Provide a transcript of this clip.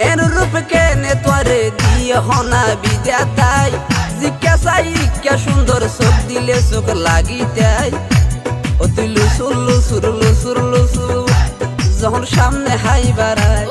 এর রূপ কেনে তোরে দিয়ে হনা বিদ্যাতাই জিজ্ঞাসাই কে সুন্দর চোখ দিলে চোখ লাগিতাই ও তুই লুসুর লুসুর লুসুর লুসুর যখন সামনে হাই বাড়ায়